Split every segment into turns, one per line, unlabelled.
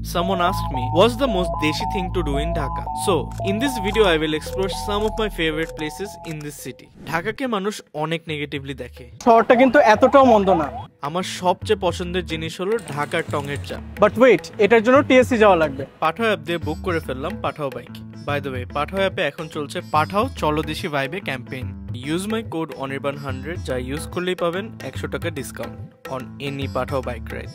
Someone asked me, what's the most Deshi thing to do in Dhaka? So, in this video I will explore some of my favorite places in this city. ঢাকাকে মানুষ অনেক negatively দেখে।
শহরটা কিন্তু এতটাও মন্দ না।
আমার সবচেয়ে পছন্দের জিনিস হলো ঢাকার টঙের চা।
বাট ওয়েট, এটার জন্য টিএসসি যাওয়া লাগবে।
পাঠাও অ্যাপ দিয়ে বুক করে ফেললাম Pathao bike. By the way, Pathao অ্যাপে এখন চলছে পাঠাও চলো দেশি ভাইবে ক্যাম্পেইন। ইউজ মাই কোড অনির্বাণ100, যা ইউজ করলেই পাবেন 100 টাকা discount on any Pathao bike ride.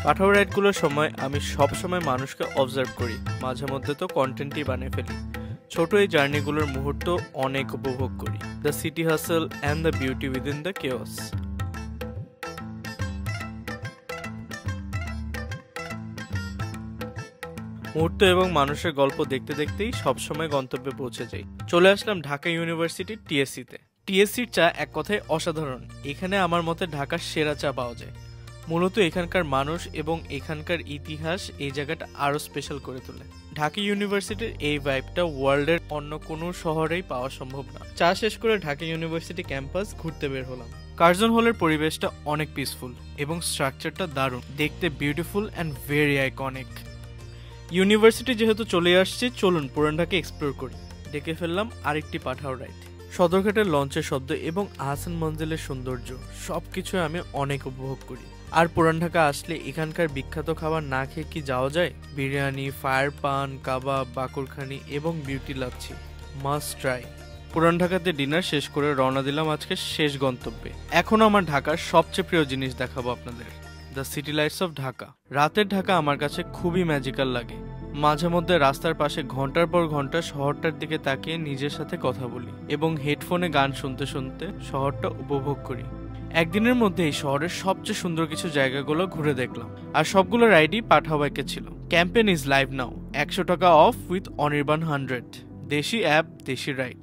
Pathao রাইডগুলোর সময় আমি সবসময় মানুষকে অবজার্ভ করি, মাঝে মধ্যে তো কন্টেন্টই বানিয়ে ফেলি। ছোট এই জার্নিগুলোর মুহূর্ত অনেক উপভোগ করি। দ্য সিটি হাসল and the beauty within the chaos. মুহূর্ত এবং মানুষের গল্প দেখতে দেখতেই সবসময় গন্তব্যে পৌঁছে যাই। চলে আসলাম ঢাকা ইউনিভার্সিটির টিএসসিতে। টিএসসির চা এক কথায় অসাধারণ। এখানে আমার মতে ঢাকার সেরা চা পাওয়া যায়। মূলত এখানকার মানুষ এবং এখানকার ইতিহাস এই জায়গাটা আরো স্পেশাল করে তোলে। ঢাকা ইউনিভার্সিটির এই ভাইবটা ওয়ার্ল্ডের অন্য কোনো শহরেই পাওয়া সম্ভব না। চা শেষ করে ঢাকা ইউনিভার্সিটি ক্যাম্পাস ঘুরতে বের হলাম। কার্জন হলের পরিবেশটা অনেক পিসফুল এবং স্ট্রাকচারটা দারুণ, দেখতে beautiful and very iconic. University যেহেতু চলে আসছে, চলুন পুরান ঢাকা এক্সপ্লোর করি। ডেকে ফেললাম আরেকটি পাঠাও রাইড। সদরঘাটের লঞ্চের শব্দ এবং আহসান মঞ্জিলের সৌন্দর্য সবকিছু আমি অনেক উপভোগ করি। আর পুরান ঢাকা আসলে এখানকার বিখ্যাত খাবার না খেয়ে কি যাওয়া যায়? বিরিয়ানি, ফায়ার পান, কাবাব, বাকুরখানি এবং বিউটি লাচ্ছি মাস্ট ট্রাই। পুরান ঢাকাতে ডিনার শেষ করে রওনা দিলাম আজকে শেষ গন্তব্যে। এখনো আমার ঢাকার সবচেয়ে প্রিয় জিনিস দেখাবো আপনাদের, the city lights off Dhaka. রাতের ঢাকা আমার কাছে খুবই ম্যাজিক্যাল লাগে। মাঝে মধ্যে রাস্তার পাশে ঘন্টার পর ঘন্টা শহরটার দিকে তাকিয়ে নিজের সাথে কথা বলি এবং হেডফোনে গান শুনতে শুনতে শহরটা উপভোগ করি। একদিনের মধ্যে এই শহরের সবচেয়ে সুন্দর কিছু জায়গাগুলো ঘুরে দেখলাম, আর সবগুলো রাইডই পাঠাও বাইকে ছিল। ক্যাম্পেইন ইজ লাইভ নাও, 100 টাকা অফ উইথ অনির্বাণ100। দেশি অ্যাপ, দেশি রাইড।